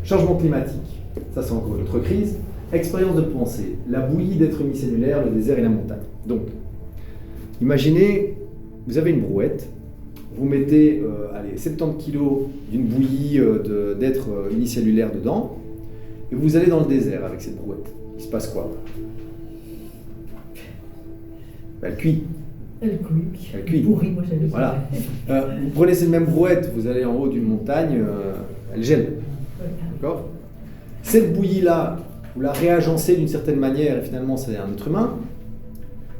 Changement climatique, ça c'est encore une autre crise. Expérience de pensée, la bouillie d'êtres unicellulaires, le désert et la montagne. Donc, imaginez, vous avez une brouette, vous mettez 70 kg d'une bouillie d'êtres unicellulaires dedans, et vous allez dans le désert avec cette brouette. Il se passe quoi? Elle cuit. Elle cuit. Elle cuit. Pourrie, moi j'avais. Voilà. Vous prenez cette même brouette, vous allez en haut d'une montagne, elle gèle. D'accord? Cette bouillie-là, vous la réagencez d'une certaine manière, et finalement c'est un être humain.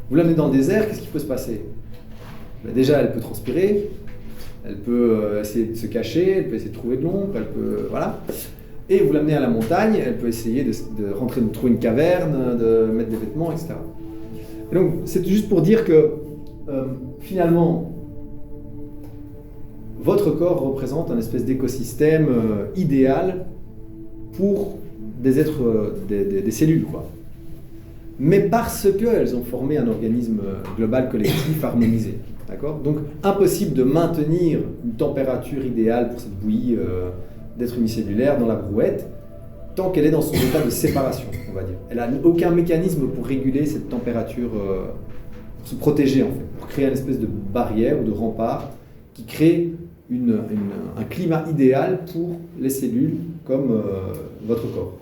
Vous l'amenez dans le désert, qu'est-ce qui peut se passer? Ben déjà, elle peut transpirer, elle peut essayer de se cacher, elle peut essayer de trouver de l'ombre, elle peut... Voilà. Et vous l'amenez à la montagne, elle peut essayer de rentrer, de trouver une caverne, de mettre des vêtements, etc. Et donc, c'est juste pour dire que, finalement, votre corps représente un espèce d'écosystème idéal pour des êtres, des cellules, quoi. Mais parce qu'elles ont formé un organisme global, collectif, harmonisé. D'accord? Donc, impossible de maintenir une température idéale pour cette bouillie d'êtres unicellulaires dans la brouette tant qu'elle est dans son état de séparation, on va dire. Elle n'a aucun mécanisme pour réguler cette température, pour se protéger, en fait, pour créer une espèce de barrière ou de rempart qui crée un climat idéal pour les cellules comme votre corps.